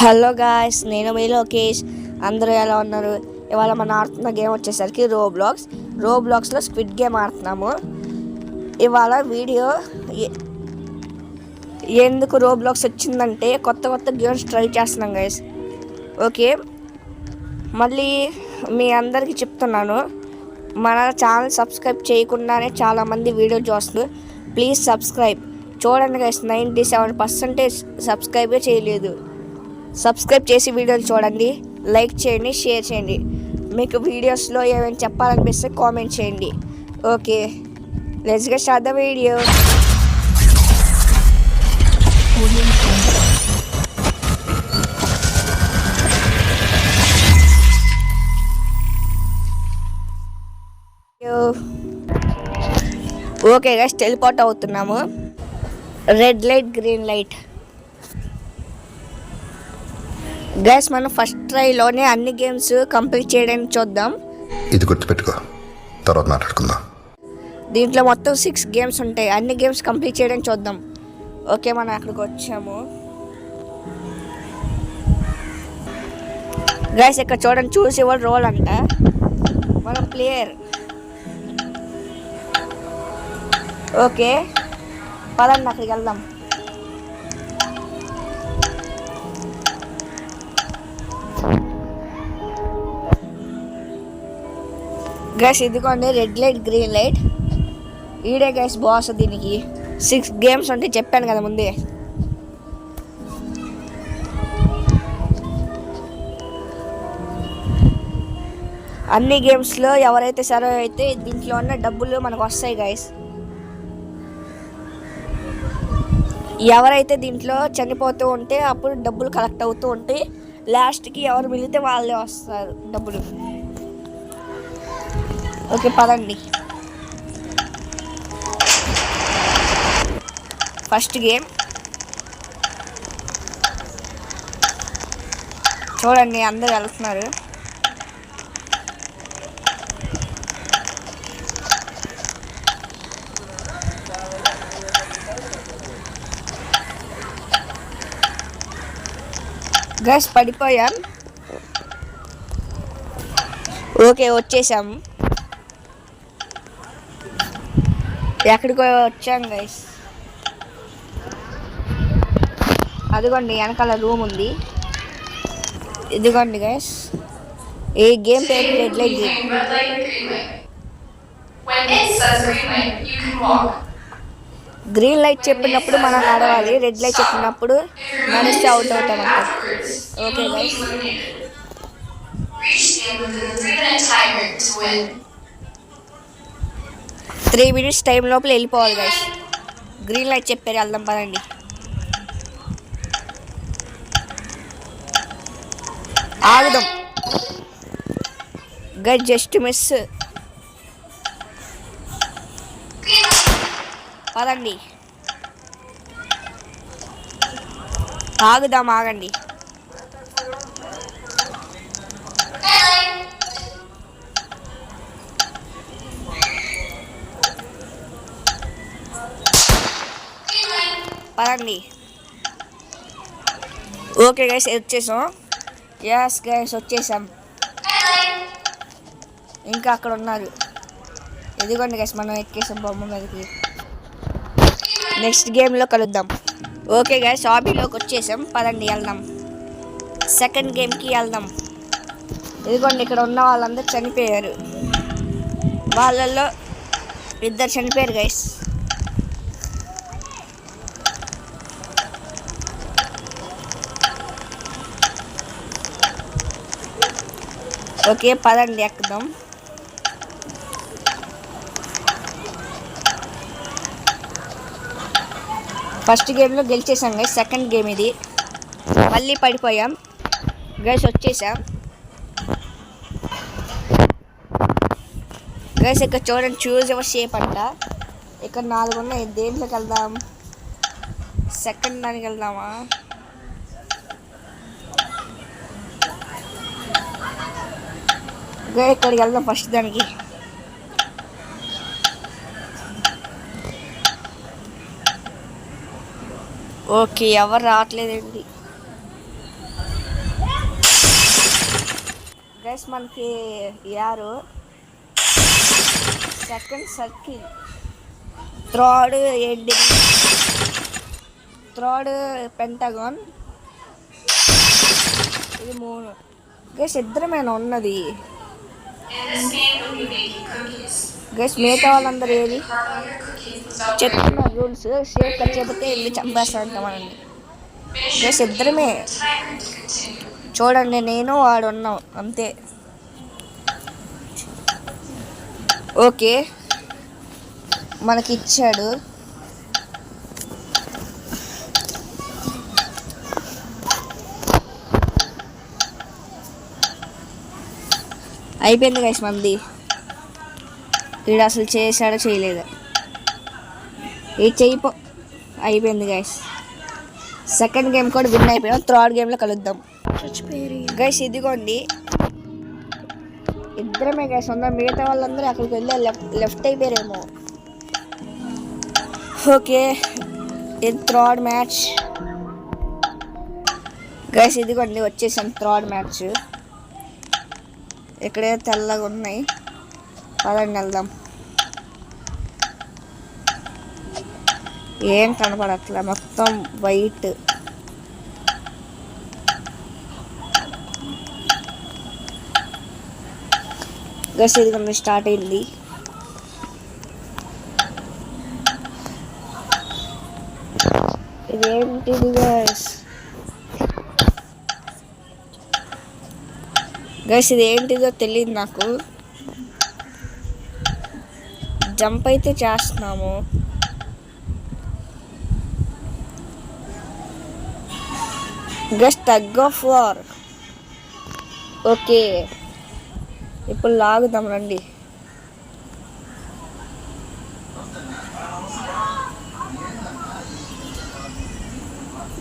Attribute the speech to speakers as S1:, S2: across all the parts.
S1: Hello guys, నేను మీ లోకేష్. అందరూ ఎలా ఉన్నారు? ఇవాళ మనం ఆడుతున్న గేమ్ వచ్చేసరికి రోబ్లాక్స్లో స్క్విడ్ గేమ్ ఆడుతున్నాము. ఇవాళ వీడియో ఎందుకు రోబ్లాక్స్ వచ్చిందంటే కొత్త గేమ్స్ ట్రై చేస్తున్నాం గైస్. ఓకే, మళ్ళీ మీ అందరికీ చెప్తున్నాను, మన ఛానల్ సబ్స్క్రైబ్ చేయకుండానే చాలామంది వీడియో చూస్తున్నారు. Please subscribe. చూడండి గైస్, 97% సబ్స్క్రైబే చేయలేదు. సబ్స్క్రైబ్ చేసి వీడియోలు చూడండి, లైక్ చేయండి, షేర్ చేయండి. మీకు వీడియోస్లో ఏమైనా చెప్పాలనిపిస్తే కామెంట్ చేయండి. Okay, let's get start the video. Okay guys, teleport అవుతున్నాము. Red light, green light. Guys, మనం ఫస్ట్ ట్రైలోనే అన్ని గేమ్స్ కంప్లీట్ చేయడానికి చూద్దాం.
S2: ఇది గుర్తుపెట్టుకో, తర్వాత మాట్లాడుకుందాం.
S1: దీంట్లో మొత్తం 6 గేమ్స్ ఉంటాయి. అన్ని గేమ్స్ కంప్లీట్ చేయడానికి చూద్దాం. ఓకే, మనం అక్కడికి వచ్చాము. గైస్, ఇక్కడ చూడండి, చూస్ యువర్ రోల్ అంట. మనం ప్లేయర్. ఓకే, పదండి అక్కడికి వెళ్దాం. గైస్, ఇదిగోండి రెడ్ లైట్, గ్రీన్ లైట్. ఈడే గైస్ బాస్. దీనికి 6 గేమ్స్ ఉంటే చెప్పాను కదా ముందే. అన్ని గేమ్స్లో ఎవరైతే సర్వైవ్ అయితే దీంట్లో ఉన్న డబ్బులు మనకు వస్తాయి గైస్. ఎవరైతే దీంట్లో చనిపోతూ ఉంటే అప్పుడు డబ్బులు కలెక్ట్ అవుతూ ఉంటాయి. లాస్ట్కి ఎవరు మిగిలితే వాళ్ళే వస్తారు డబ్బులు. ఓకే, పదండి. ఫస్ట్ గేమ్ చూడండి, అందరు వెళ్తున్నారు. గైస్, పడిపోయాం. ఓకే, వచ్చేసాము. ఎక్కడికో వచ్చాం గైస్. అదిగోండి వెనకాల రూమ్ ఉంది. ఇదిగోండి గైస్, ఈ గేమ్ పేరు రెడ్ లైట్, గ్రీన్ లైట్ చెప్పినప్పుడు మనం నడవాలి, రెడ్ లైట్ చెప్పినప్పుడు నడిస్తే అవుట్ అవుతామంట. ఓకే గైస్, 3 minutes టైం లోపల వెళ్ళిపోవాలి గైస్. గ్రీన్ లైట్ చెప్పారు, వెళ్దాం పదండి. ఆగుదాం గైస్, జస్ట్ మిస్. పదండి, ఆగుదాం, ఆగండి. పదండి. ఓకే గైస్, వచ్చేసాం. ఎస్ గైస్, వచ్చేసాం. ఇంకా అక్కడ ఉన్నారు. ఇదిగోండి గైస్, మనం ఎక్కేసాం బొమ్మ మీదకి. నెక్స్ట్ గేమ్లో కలుద్దాం. ఓకే గైస్, హాబీలోకి వచ్చేసాం. పదండి వెళ్దాం, సెకండ్ గేమ్కి వెళ్దాం. ఇదిగోండి, ఇక్కడ ఉన్న వాళ్ళందరూ చనిపోయారు. వాళ్ళల్లో 2 చనిపోయారు గైస్. ఓకే, పదండి ఎక్కుదాం. ఫస్ట్ గేమ్లో గెలిచేసాం గైస్. సెకండ్ గేమ్ ఇది. మళ్ళీ పడిపోయాం గైస్. వచ్చేసాం గైస్. ఇక్కడ చూడండి, చూస్ యువర్ షేప్ అంట. ఇక్కడ 4 ఉన్నాయి. దేంట్లోకి వెళ్దాం? సెకండ్ దానికి వెళ్దామా? ఇక్కడికి వెళ్దాం ఫస్ట్ దానికి. ఓకే, ఎవరు రావట్లేదండి. గైస్ మనకి యారు సెకండ్ సర్కిల్, థర్డ్ ఏంటి, థర్డ్ పెంటగాన్, ఇది 3. గైస్ ఇద్దరమేనా ఉన్నది? గైస్ మిగతా వాళ్ళందరూ ఏది చెప్తున్న రూల్స్ షేప్ కట్ చేయకపోతే వెళ్ళి చంపేస్తారంట మనల్ని. గైస్ ఇద్దరమే చూడండి, నేను వాడు ఉన్నాం అంతే. ఓకే మనకి ఇచ్చాడు. అయిపోయింది గైస్ మంది. వీడు అసలు చేశాడో చేయలేదా? ఇది చెయ్యిపో. అయిపోయింది గైస్. సెకండ్ గేమ్ కూడా విన్ అయిపోయాం. థర్డ్ గేమ్లో కలుద్దాం గైస్. ఇదిగోండి ఇద్దరమే గైస్ ఉన్నాం. మిగతా వాళ్ళందరూ అక్కడికి వెళ్ళి లెఫ్ట్ అయిపోయారేమో. ఓకే ఇది థర్డ్ మ్యాచ్ గైస్. ఇదిగోండి వచ్చేసాం థర్డ్ మ్యాచ్. ఇక్కడే తెల్లగా ఉన్నాయి, పదండి వెళ్దాం. ఏం కనపడట్లే, మొత్తం వైట్. గైస్ ఇది స్టార్ట్ అయింది. ఇదేంటిది గైస్? గైస్ ఇది ఏంటిదో తెలియదు నాకు. జంప్ అయితే చేస్తున్నాము. Guys tug of war. Okay ఇప్పుడు లాగుదాం రండి.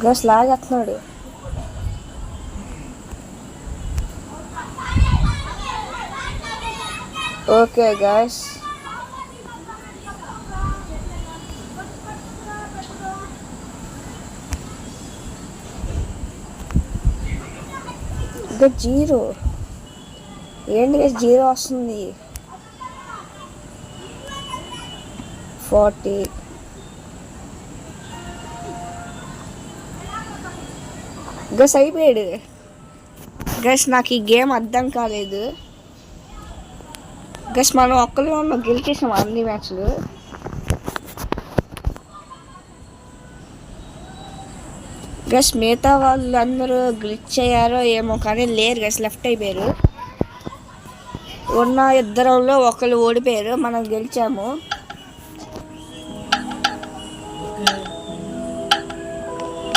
S1: గైస్ లాగేస్తున్నాడు. ఓకే గైస్ ఇంకా 0 ఏంటి గైస్? 0 వస్తుంది. 40 గైస్ అయిపోయాడు. గైస్ నాకు ఈ గేమ్ అర్థం కాలేదు. గైస్ మనం ఒక్కరే ఉన్నాం, గెలిచేసాం అన్ని మ్యాచ్లు. గైస్ మిగతా వాళ్ళందరూ గ్లిచ్ అయ్యారో ఏమో కానీ లేరు గైస్, లెఫ్ట్ అయిపోయారు. ఉన్న ఇద్దరంలో ఒకరు ఓడిపోయారు, మనం గెలిచాము.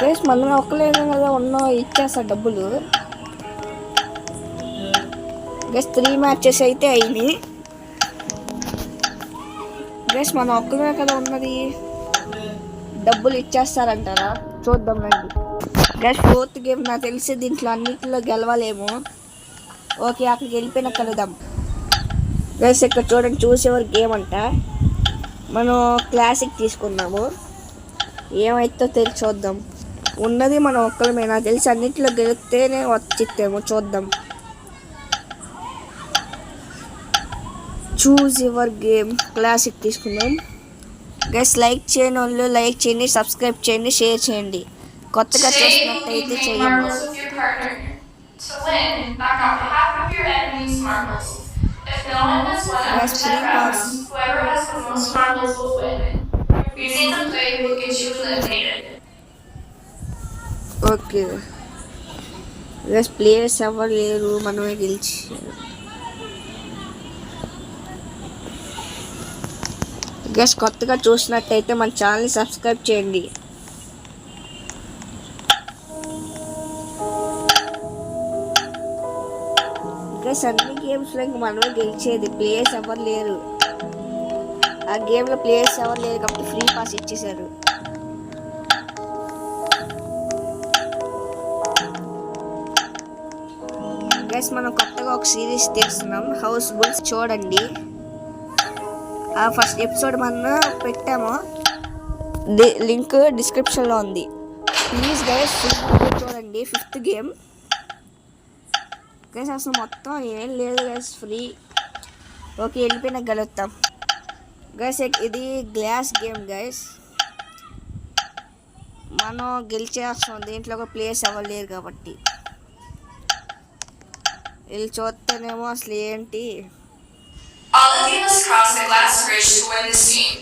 S1: గైస్ మనం ఒక్కలేము కదా ఉన్నాం, ఇచ్చేస్తా డబ్బులు. గైస్ 3 మ్యాచెస్ అయితే అయినాయి. గైస్ మనం ఒక్కలే కదా ఉన్నది, డబ్బులు ఇచ్చేస్తారంటారా? చూద్దాం రండి. గైస్ 4th గేమ్ నాకు తెలిసి దీంట్లో అన్నింటిలో గెలవలేము. ఓకే అక్కడికి వెళ్ళిపోయినా కలుద్దాం. గైస్ ఇక్కడ చూడండి, చూసేవారు గేమ్ అంట. మనం క్లాసిక్ తీసుకున్నాము, ఏమైతే తెలిసి చూద్దాం. ఉన్నది మనం ఒక్కలమే, నాకు తెలిసి అన్నింటిలో గెలిస్తేనే వచ్చిద్దేమో చూద్దాం. చూజ్ యువర్ గేమ్, క్లాసిక్ తీసుకుందాం. గైస్ లైక్ చేయని వాళ్ళు లైక్ చేయండి, సబ్స్క్రైబ్ చేయండి, షేర్ చేయండి. కొత్తగా చూసినట్టయితే చేయండి. ఓకే గైస్ ప్లేయర్స్ ఎవరు లేరు, మనమే గెలిచి. గైస్ కొత్తగా చూసినట్టయితే మన ఛానల్ని సబ్స్క్రైబ్ చేయండి. గైస్ అన్ని గేమ్స్లో ఇంక మనమే గెలిచేది, ప్లేయర్స్ ఎవరు లేరు. ఆ గేమ్లో ప్లేయర్స్ ఎవరు లేరు కాబట్టి ఫ్రీ పాస్ ఇచ్చేసారు. గైస్ మనం కొత్తగా ఒక సిరీస్ తీస్తున్నాం, హౌస్ బుల్స్. చూడండి ఆ ఫస్ట్ ఎపిసోడ్ మనం పెట్టాము, లింక్ డిస్క్రిప్షన్లో ఉంది. ప్లీజ్ గైస్ చూడండి. 5th గేమ్ గైస్ అసలు మొత్తం ఏం లేదు గైస్, ఫ్రీ. ఓకే, వెళ్ళిపోయినా గెలుస్తాం గైస్. ఇది గ్లాస్ గేమ్ గైస్, మనం గెలిచేస్తాం. దీంట్లో ఒక ప్లేస్ అవ్వలేరు కాబట్టి. వీళ్ళు చూస్తేనేమో అసలు ఏంటి.
S3: All of you must cross the glass bridge to win this game.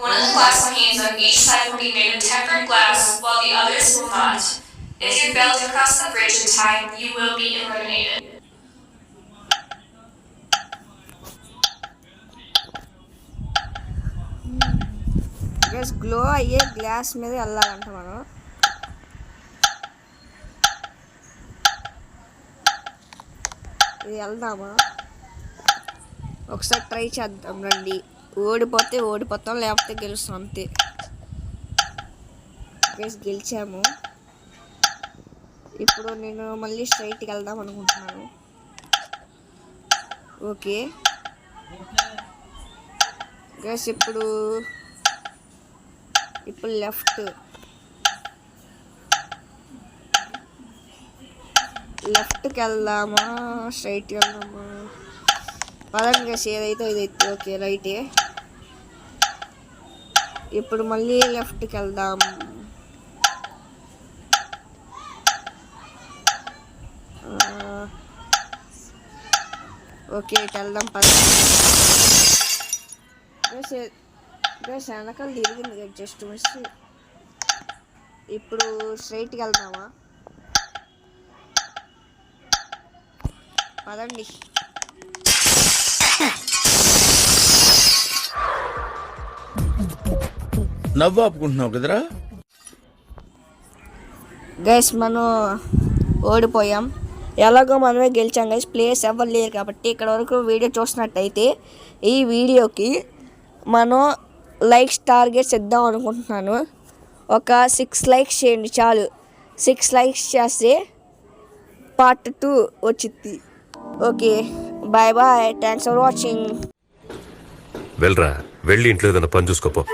S3: One of the glass panes on each side will be made of tempered glass, while the others will not. If you fail to cross the bridge in time, you will be eliminated.
S1: Guys glow అయ్యే glass మీద వెళ్ళాలంట మనం. ఇది వెళ్దామా, ఒకసారి try చేద్దాం రండి. ఓడిపోతే ఓడిపోతాం, లేకపోతే గెలుస్తాం అంతే. గైస్ గెలిచాము. ఇప్పుడు నేను మళ్ళీ స్ట్రైట్కి వెళ్దాం అనుకుంటున్నాను. ఓకే గైస్, ఇప్పుడు లెఫ్ట్కి వెళ్దామా స్ట్రైట్కి వెళ్దామా? పదండి గైస్, ఏదైతే ఇదైతే. ఓకే రైటే. ఇప్పుడు మళ్ళీ లెఫ్ట్కి వెళ్దాం. ఓకే ఇటు వెళ్దాం పదండి గైస్. వెనకాల తిరిగింది కదా జస్ట్ మిస్. ఇప్పుడు స్ట్రైట్కి వెళ్దామా? పదండి.
S4: నవ్వు ఆపుకుంటున్నావు కదరా.
S1: గైస్ మనం ఓడిపోయాం. ఎలాగో మనమే గెలిచాం గైస్, ప్లేస్ ఎవరు లేరు కాబట్టి. ఇక్కడ వరకు వీడియో చూసినట్టయితే ఈ వీడియోకి మనం లైక్స్ టార్గెట్స్ ఇద్దాం అనుకుంటున్నాను. ఒక 6 లైక్స్ చేయండి చాలు. 6 లైక్స్ చేస్తే పార్ట్ 2 వచ్చింది. Okay bye bye, thanks for watching.
S5: వెళ్ళరా, వెళ్ళి ఇంట్లో ఏదైనా పని చూసుకోపో.